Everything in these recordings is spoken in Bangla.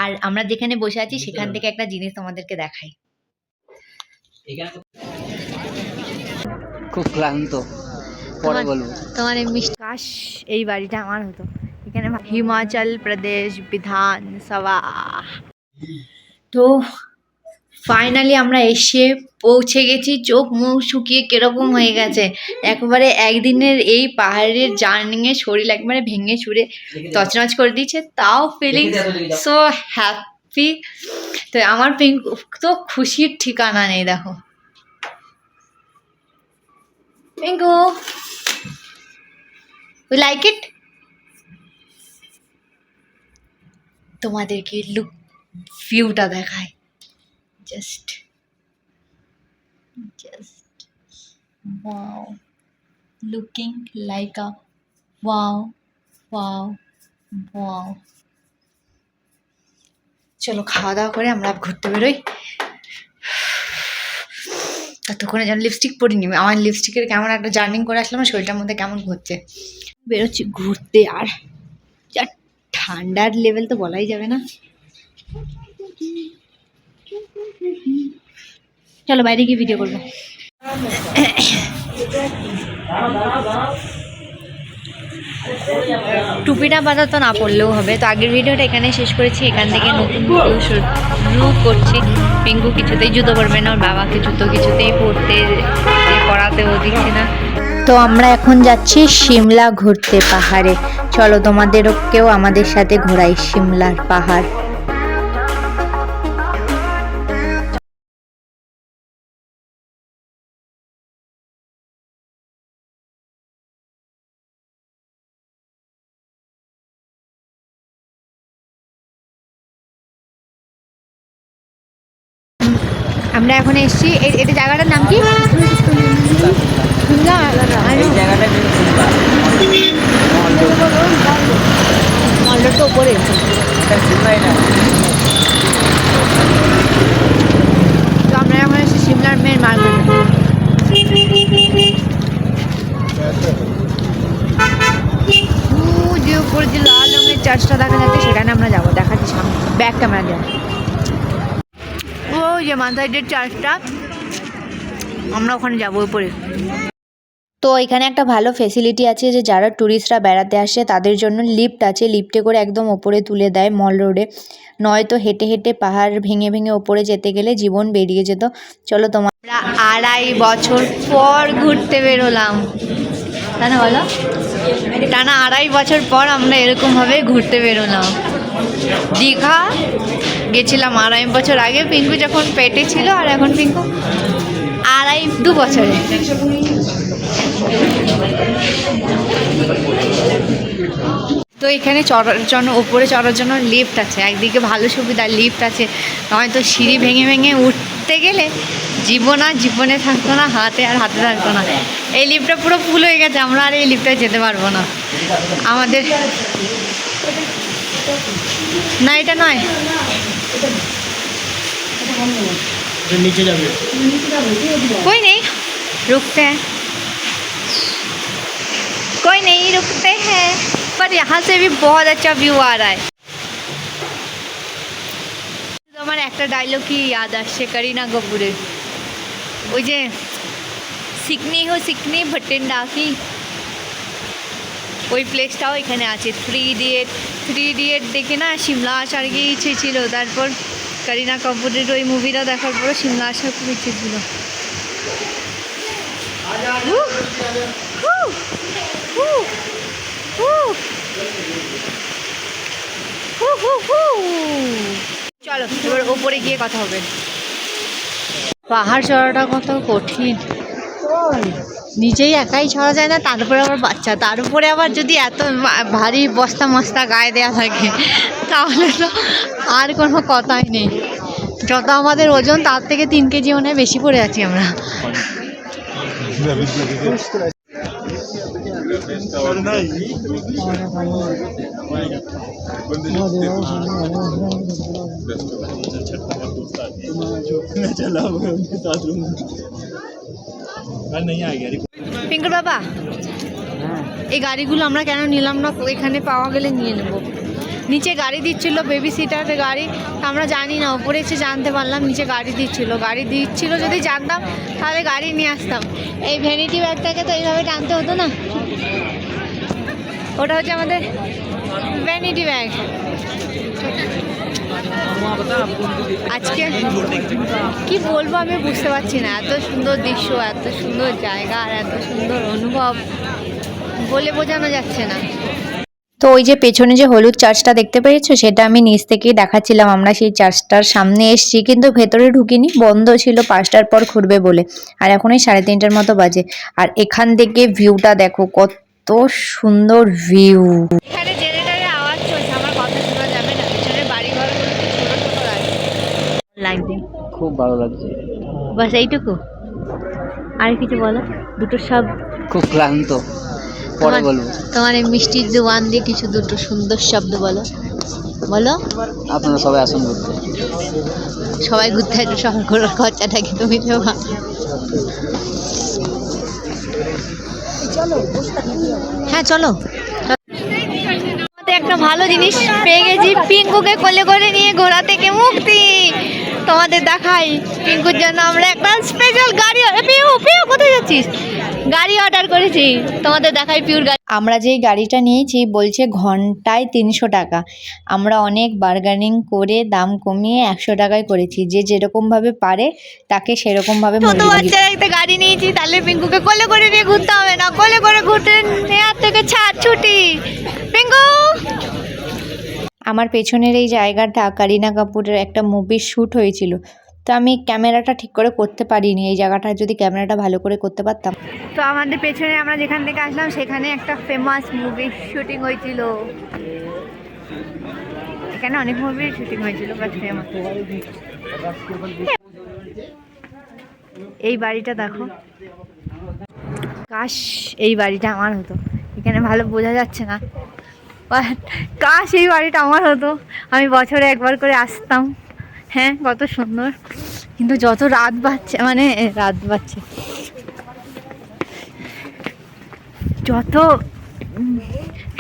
আর আমরা যেখানে বসে আছি সেখান থেকে একটা জিনিস তোমাদেরকে দেখাই। খুব ক্লান্ত, পরে বলবো। তোমার কাশ এই বাড়িটা আমার হতো। এখানে হিমাচল প্রদেশ বিধানসভা। তো ফাইনালি আমরা এসে পৌঁছে গেছি। চোখ মুখ শুকিয়ে কিরকম হয়ে গেছে একবারে। একদিনের এই পাহাড়ের জার্নিংয়ে শরীর একবারে ভেঙে চুরে তছনছ করে দিয়েছে, তাও ফিলিং সো হ্যাপি। তো আমার পিঙ্কু তো খুশির ঠিকানা নেই। দেখো পিঙ্কু, ইউ লাইক ইট? তোমাদেরকে লুক ভিউটা দেখায়। Just wow, looking like a wow. চলো খাওয়া দাওয়া করে আমরা ঘুরতে বেরোই। ততক্ষণে যেন লিপস্টিক পরিনি। আমার লিপস্টিকের কেমন একটা জার্নিং করে আসলাম, শরীরটার মধ্যে কেমন ঘুরছে। বেরোচ্ছি ঘুরতে, আর যা ঠান্ডার লেভেল তো বলাই যাবে না। চলো বাইরে গিয়ে ভিডিও করবো। টুপিটা বাঁধা তো না পড়লেও হবে। তো আগের ভিডিওটা এখানে শেষ করেছি। এখান থেকে নতুন শুরু করছি। পিঙ্কু কিছুতেই জুতো পরবে না, ওর বাবাকে জুতো কিছুতেই পরাতেও দিচ্ছে না। তো আমরা এখন যাচ্ছি সিমলা ঘুরতে পাহাড়ে। চলো তোমাদেরকেও আমাদের সাথে ঘোরাই সিমলার পাহাড়। আমরা এখন এসেছি, এটা জায়গাটার নাম কি? মলটা উপরে। তো আমরা এখন এসেছি সিমলার মেন মার্কেটে। যে উপরে যে লাল রঙের চার্চটা দেখা যাচ্ছে সেখানে আমরা যাবো। দেখাচ্ছি সামনে, ব্যাক ক্যামেরা দেওয়া। ওই যে মানসাইডের চার্চটা, আমরা ওখানে যাবো উপরে। তো এখানে একটা ভালো ফেসিলিটি আছে যে যারা ট্যুরিস্টরা বেড়াতে আসে তাদের জন্য লিফট আছে। লিফটে করে একদম ওপরে তুলে দেয় মল রোডে। নয়তো হেঁটে হেঁটে পাহাড় ভেঙে ভেঙে ওপরে যেতে গেলে জীবন বেরিয়ে যেত। চলো তোমরা 2.5 বছর পর ঘুরতে বেরোলাম, তাই না বলো? টানা 2.5 বছর পর আমরা এরকমভাবে ঘুরতে বেরোলাম। দীঘা গেছিলাম 2.5 বছর আগে, পিঙ্কু যখন পেটে ছিল, আর এখন পিঙ্কু 2 বছরে। তো এখানে চড়ার জন্য, উপরে চড়ার জন্য লিফট আছে। একদিকে ভালো সুবিধা, লিফট আছে। নয়তো সিঁড়ি ভেঙে ভেঙে উঠতে গেলে জীবনে থাকতো না, হাতে থাকতো না। এই লিফটটা পুরো ফুল হয়ে গেছে, আমরা আর এই লিফটটায় যেতে পারবো না। আমাদের না, এটা নয়, नीचे जाओगे। कोई नहीं रुकते हैं, कोई नहीं रुकते हैं, पर यहाँ से भी बहुत अच्छा व्यू आ रहा है। আমার একটা ডায়লগ কি याद আসছে करीना कपूरेর, ওই যে সিকনি হো সিকনি ভটিন্ডা কি, ওই প্লেসটাও এখানে আছে। 3 ইডিয়েট দেখে না সিমলা আসার গিয়ে ইচ্ছে ছিল। তারপর करीना कपूरेর ওই মুভিটা দেখার পরে সিমলা আসার খুব ইচ্ছে ছিল। চলো এবার ওপরে গিয়ে কথা হবে। পাহাড় চড়াটা কত কঠিন, নিজেই একাই চড়া যায় না, তার উপরে আবার বাচ্চা, তার উপরে আবার যদি এত ভারী বস্তা মস্তা গায়ে দেওয়া থাকে তাহলে তো আর কোনো কথাই নেই। যত আমাদের ওজন তার থেকে 3 কেজি মনে হয় বেশি পড়ে আছি আমরা। পিঙ্কুর বাবা, এই গাড়িগুলো আমরা কেন নিলাম না? এখানে পাওয়া গেলে নিয়ে নেবো। নিচে গাড়ি দিচ্ছিল, বেবি সিটারের গাড়ি। আমরা জানি না, ওপরে এসে জানতে পারলাম নিচে গাড়ি দিচ্ছিল। যদি জানতাম তাহলে গাড়ি নিয়ে আসতাম। এই ভ্যানিটি ব্যাগটাকে তো এইভাবে টানতে হতো না। ওটা হচ্ছে আমাদের ভ্যানিটি ব্যাগ। আজকে কি বলবো আমি বুঝতে পারছি না, এত সুন্দর দৃশ্য, এত সুন্দর জায়গা আর এত সুন্দর অনুভব বলে বোঝানো যাচ্ছে না। তো ওই যে পেছনে যে হলুদ চার্চটা দেখতে পেয়েছো, সেটা আমি নিচ থেকেই দেখাচ্ছিলাম। আমরা সেই চার্চটার সামনে এসেছি, কিন্তু ভেতরে ঢুকিনি, বন্ধ ছিল 5টার পর খুলবে বলে। আর এখন এই 3:30টার মতো বাজে। আর এখান থেকে ভিউটা দেখো, কত সুন্দর ভিউ। এখানে জেনারেটরের আওয়াজ চলছে, আমার কথা শোনা যাবে না। পেছনের বাড়িঘরগুলো ছোট ছোট লাগছে। খুব ভালো লাগছে। বাস এইটুকু, আর কিছু বলো? দুটো সব খুব ক্লান্ত, পরে বলবো। তোমার এই মিষ্টির জোয়ান দিয়ে কিছু দুটো সুন্দর শব্দ বলো। আপনারা সবাই আসুন ঘুরতে। সবাই ঘুরতে একটু সফর করার খরচাটা কি তুমি দেবা? হ্যাঁ চলো। একটা ভালো জিনিস পেয়ে গেছি, পিঙ্কুকে কোলে করে নিয়ে ঘোরা থেকে মুক্তি। তোমাদের দেখাই, পিঙ্কুর জন্য আমরা একটা স্পেশাল গাড়ি, পিউ কোথায় যাচ্ছিস, গাড়ি অর্ডার করেছি। তোমাদের দেখাই পিউর গাড়ি। আমরা যেই গাড়িটা নিয়েছি বলছে ঘন্টায় 300 টাকা। আমরা অনেক বার্গেনিং করে দাম কমিয়ে 100 টাকায় করেছি। যে যেরকমভাবে পারে তাকে সেরকমভাবে। ছোট বাচ্চারা একটা গাড়ি নিয়েছি, তাহলে পিঙ্কুকে কোলে করে নিয়ে ঘুরতে হবে না। কোলে করে ঘুরতে নেওয়ার থেকে ছাড় ছুটি। পিঙ্কু, আমার পেছনের এই জায়গাটা করিনা কাপুরের একটা মুভির শ্যুট হয়েছিল। তো আমি ক্যামেরাটা ঠিক করে করতে পারিনি। এই জায়গাটা যদি ক্যামেরাটা ভালো করে করতে পারতাম। তো আমাদের পেছনে আমরা যেখান থেকে আসলাম সেখানে একটা ফেমাস মুভির শুটিং হয়েছিল। এখানে অনেক মুভির শুটিং হয়েছিল, বাট ফেমাস। এই বাড়িটা দেখো, কাশ এই বাড়িটা আমার হতো। এখানে ভালো বোঝা যাচ্ছে না, কাশ এই বাড়িটা আমার হতো। আমি বছরে একবার করে আসতাম। হ্যাঁ, কত সুন্দর। কিন্তু যত রাত বাড়ছে, যত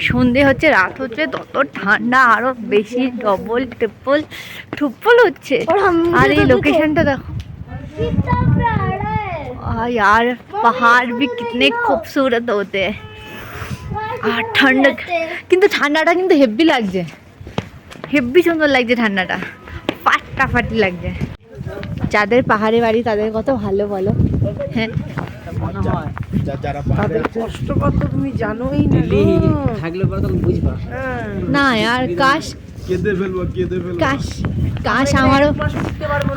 সন্ধে হচ্ছে, রাত হচ্ছে, তত ঠান্ডা আরো বেশি ডবল ট্রিপল হচ্ছে। আর এই লোকেশনটা দেখো यार, पहाड़ भी कितने खूबसूरत होते हैं। আর ঠান্ডা, কিন্তু ঠান্ডাটা কিন্তু হেভি লাগছে, হেভি সুন্দর লাগছে ঠান্ডাটা, ফাটাফাটি লাগছে। যাদের পাহাড়ে বাড়ি তাদের কত ভালো বলো। হ্যাঁ, তাদের কষ্ট কত তুমি জানোই না। থাকলে পরে তখন বুঝবা না আর কাশ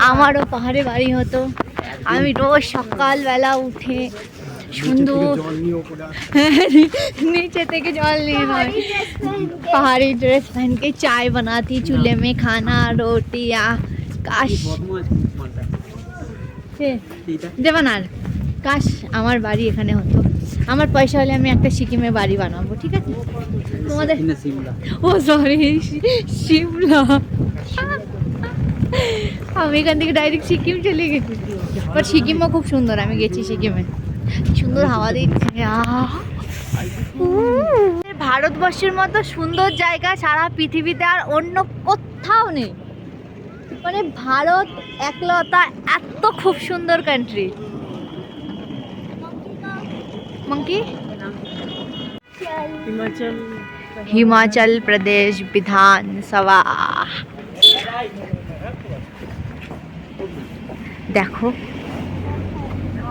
আমারও পাহাড়ে বাড়ি হতো। আমি রোজ সকালবেলা উঠে সুন্দর नीचे থেকে জল নিয়ে নয়, पहाड़ी ड्रेस पहन के चाय बनाती, चूल्हे में खाना रोटियाँ। काश দেবানার, কাশ আমার বাড়ি এখানে হতো। আমার পয়সা হলে আমি একটা সিকিমে বাড়ি বানাবো, ঠিক আছে? তোমাদের ও সরি, শিমলা। আমি এখান থেকে ডাইরেক্ট সিকিম চলে গেছি। বাট সিকিমও খুব সুন্দর, আমি গেছি সিকিমে, সুন্দর হাওয়া দিচ্ছে। ভারতবর্ষের মতো সুন্দর জায়গা সারা পৃথিবীতে আর অন্য কোথাও নেই। মানে ভারত একলতা এত খুব সুন্দর কান্ট্রি। मंकी हिमाचल प्रदेश विधानसभा। দেখো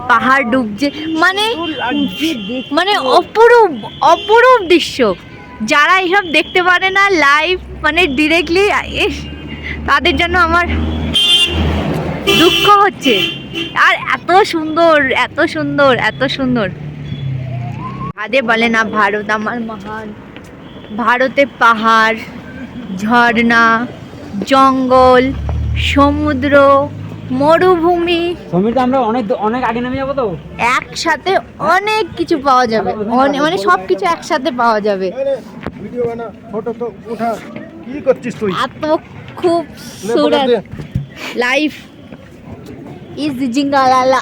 পাহাড় ডুবছে, মানে অপরূপ দৃশ্য। যারা এইসব দেখতে পারে না লাইভ, মানে ডিরেক্টলি, তাদের জন্য আমার দুঃখ হচ্ছে। আর এত সুন্দর আদে বলে না ভারত আমার মহান। ভারতে পাহাড়, ঝর্ণা, জঙ্গল, সমুদ্র, মরুভূমি, আমরা অনেক আগে নেমে যাবো তো, একসাথে অনেক কিছু পাওয়া যাবে। মানে সব কিছু একসাথে পাওয়া যাবে। এত খুব সুন্দর লাইফ ইজ জিঙ্গালালা।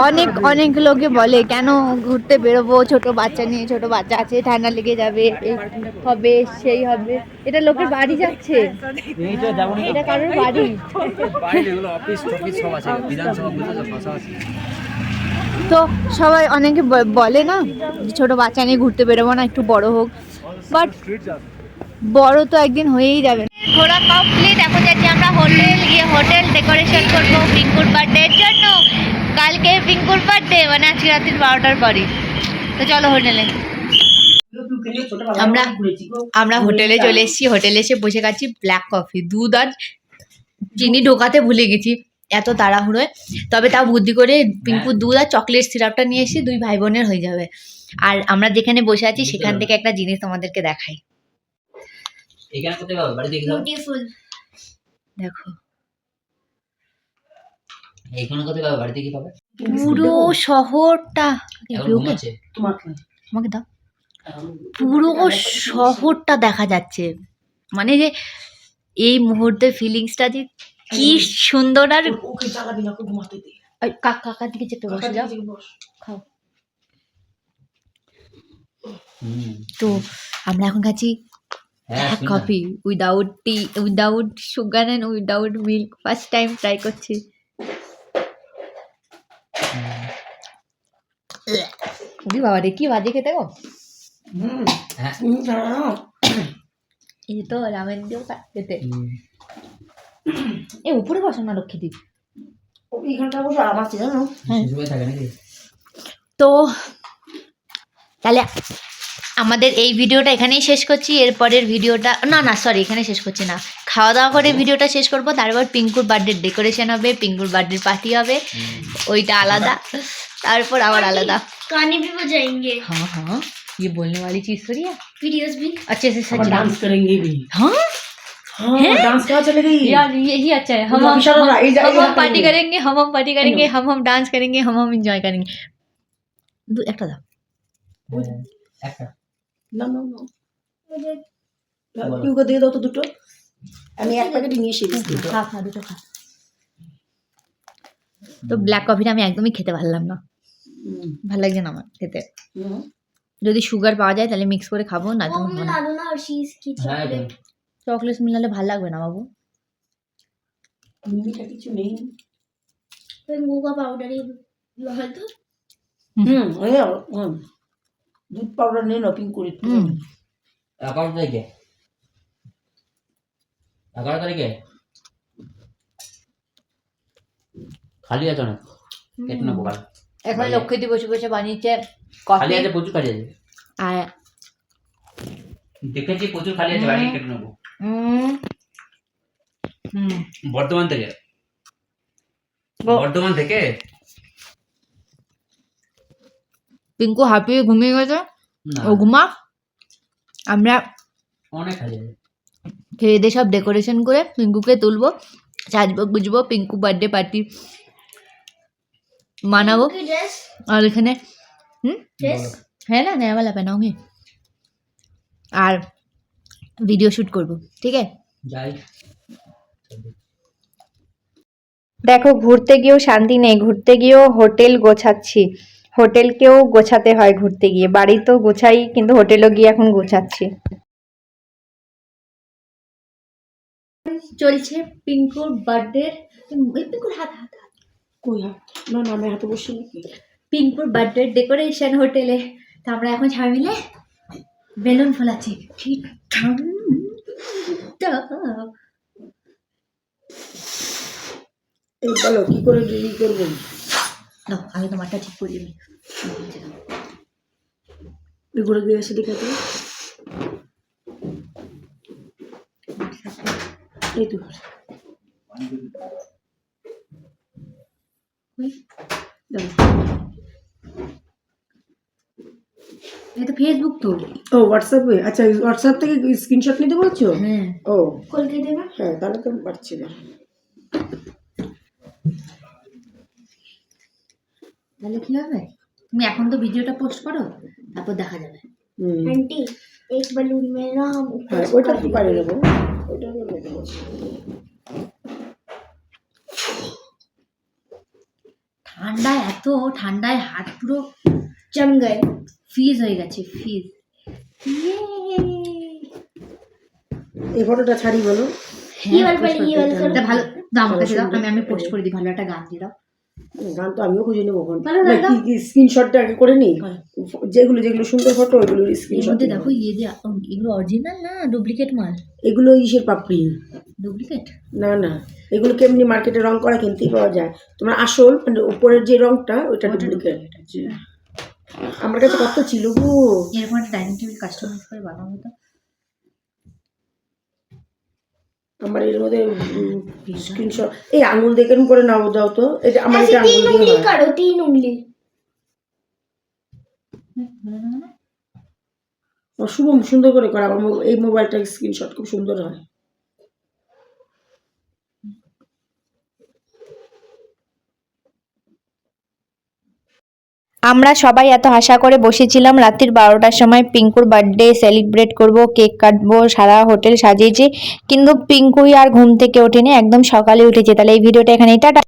অনেক অনেক লোকে বলে কেন ঘুরতে বেরোবো, ছোট বাচ্চা নিয়ে, ছোট বাচ্চা আছে, ঠান্ডা লেগে যাবে, এই হবে সেই হবে। এটা লোকের বাড়ি যাচ্ছে, এটা কারোর বাড়ি। তো সবাই অনেকে বলে না যে ছোট বাচ্চা নিয়ে ঘুরতে বেরোবো না, একটু বড় হোক, বাট বড় তো একদিন হয়েই যাবে। ঘোরা কমপ্লিট, এখন যাচ্ছি আমরা হোটেল, গিয়ে হোটেল ডেকোরেশন করবো পিঙ্কুর বার্থডের জন্য। কালকে পিঙ্কুর বার্থডে, মানে আজকে রাত্রি 12টার পরে। তো চলো হোটেলে। আমরা হোটেলে চলে এসেছি, হোটেলে এসে বসে খাচ্ছি ব্ল্যাক কফি, দুধ আর চিনি ঢোকাতে ভুলে গেছি এত তাড়াহুড়োয়। তবে তাও বুদ্ধি করে পিঙ্কুর দুধ আর চকলেট সিরাপটা নিয়ে এসেছি, 2 ভাই বোনের হয়ে যাবে। আর আমরা যেখানে বসে আছি সেখান থেকে একটা জিনিস তোমাদেরকে দেখাই। এখানে কোথায় পাবো? বাড়ি দেখি বিউটিফুল, দেখো এইখানে কোথায় পাবো? বাড়িতে কি পাবে? পুরো শহরটা, এখন ঘুমাচ্ছে। আমাকে দাও, পুরো শহরটা দেখা যাচ্ছে। মানে যে এই মুহূর্তের ফিলিংসটা যে কি সুন্দর। আর ওকে জ্বালাবি না, ওকে ঘুমাতে দে। কাকার দিকে চেপে বসে যাও, খাও। তো আমরা এখন খাচ্ছি coffee without T, without sugar and without milk. First time try করছি। বাবা রে কি বাজে খেতে গো। এই তো রামেন দিয়েও খেতে। এ উপরে বসো না লক্ষ্মী দি, এইখানটা বসে আরাম আছে জানো। তো তাহলে আমাদের এই ভিডিওটা এখানেই শেষ করছি। এরপরের ভিডিওটা না সরি, এখানে শেষ করছি না, খাওয়া দাওয়া করে ভিডিওটা শেষ করবো। তারপর পিঙ্কুর বার্থডে ডেকোরেশন হবে, পিঙ্কুর বার্থডে পার্টি হবে, ওইটা আলাদা। তারপর আবার আলাদা गाने भी बजाएंगे, हाँ हाँ ये बोलने वाली चीज थोड़ी है। वीडियोस भी। अच्छे से सच डांस करेंगे भी। हाँ हाँ डांस कहाँ चले गई यार यही अच्छा है। हम पार्टी करेंगे, हम पार्टी करेंगे, हम डांस करेंगे, हम एंजॉय करेंगे। একটা দাও, একটা না না না তুই দিয়ে দাও তো দুটো, আমি এক প্যাকেট নিয়ে এসে দিচ্ছি। খা খা দুটো খা। তো ব্ল্যাক কফিটা আমি একদমই খেতে পারলাম না, ভালো লাগছে না আমার খেতে। যদি সুগার পাওয়া যায় তাহলে মিক্স করে খাবো, না তো मिला दो ना हर्शीज की चॉकलेट। চকলেট মিলালে ভালো লাগবে না বাবু। মিঠা কিছু নেই। रेनबो का पाउडर ही लगा दो। দুধ পাউডার নেই না পিঙ্ক করে। 11 তারিখে 11 তারিখে খালি আছে না, কেটে নেবো কাল। এখন লক্ষ্মীদি বসে বসে বানিয়েছে খালি কফি আছে, প্রচুর খালি আছে, আর দেখেছি প্রচুর খালি আছে, বাড়ি কেটে নেবো। বর্ধমান থেকে পিঙ্কু হাঁপিয়ে ঘুমিয়ে গেছে, না, ও ঘুমা। আমরা অনেক খালি আছে। খেয়ে দিয়ে সব ডেকোরেশন করে পিঙ্কুকে তুলবো, সাজবো গুজবো, পিঙ্কু বার্থডে পার্টি মানাবো। की ड्रेस আর এখানে ड्रेस है ना नया वाला पहनाऊंगी আর ভিডিও শুট করব, ঠিক আছে। যাই দেখো ঘুরতে গিয়েও শান্তি নেই, ঘুরতে গিয়েও হোটেল গোছাচ্ছি, হোটেলকেও গোছাতে হয় ঘুরতে গিয়ে। বাড়ি তো গোছাই, কিন্তু হোটেলও গিয়ে এখন গোছাচ্ছি। চলছে পিঙ্কুর বার্থডে, পিঙ্কুর হাত হাত হাত কই হাত? না না আমি হাতে বসে নাকি। পিঙ্কুর বার্থডে ডেকোরেশন হোটেলে। তো আমরা এখন সবাই মিলে বেলুন ফোলাচ্ছি। ঠিক এই বলো কি করে রেডি করবেন? না আমি তোমারটা ঠিক করিয়ে নি। এগুলো গিয়ে এসে দেখাতে। এই তো এটা ফেসবুক তো। ও হোয়াটসঅ্যাপে? আচ্ছা হোয়াটসঅ্যাপ থেকে স্ক্রিনশট নিতে বলছো? হ্যাঁ ও खोल के देना। হ্যাঁ তাহলে তো পারছি না। তাহলে কি হবে, তুমি এখন তো ভিডিওটা পোস্ট করো, তারপর দেখা যাবে। आंटी एक बलून में ना हम হ্যাঁ ওইটা তো পারে দেবো, ওইটা করে দেবো। ঠান্ডা ঠান্ডায় হাত পুরো जम गए ফ্রিজ হয়ে গেছে, ফ্রিজ। এই ফটোটা ছাড়ি বলো। ये वाला पहले ये वाला करो। এটা ভালো দাও, আমার কাছে দাও, আমি পোস্ট করে দিই, ভালো একটা গান দিয়ে দাও। গান তো আমিও খুঁজে নেবো এখন। ভালো লাগে। কি স্ক্রিনশটটা আগে করে নিই, যেগুলো যেগুলো সুন্দর ফটো ওইগুলোর এর স্ক্রিনশট। মধ্যে দেখো ইয়ে দিয়ে, এগুলো অরিজিনাল না ডুপ্লিকেট মাল? এগুলো ইসের পাপড়ি। ডুপ্লিকেট? না না, এগুলো কেমনি মার্কেটে রং করা কিনতেই পাওয়া যায়। তোমার আসল মানে উপরের যে রংটা ওইটা ডুপ্লিকেট। আমার কাছে কত ছিল গো। এরকম একটা ডাইনিং টেবিল কাস্টমাইজ করে বানাবো তো। আমার এর মধ্যে স্ক্রিনশট, এই আঙুল দেখে এরকম করে নাও দাও তো। এটা আমার ऐसे এটা আঙুল 3 দিয়ে उंगली হয়। करो 3 उंगली শুভ সুন্দর করে করা। আমার এই মোবাইলটার স্ক্রিনশট খুব সুন্দর হয়। আমরা সবাই এত আশা করে বসেছিলাম রাত্রির 12টার সময় পিঙ্কুর বার্থডে সেলিব্রেট করব, কেক কাটবো, সারা হোটেল সাজিয়েছি, কিন্তু পিঙ্কুই আর ঘুম থেকে ওঠেনি, একদম সকালে উঠেছে। তাহলে এই ভিডিওটা এখানেই টাটা।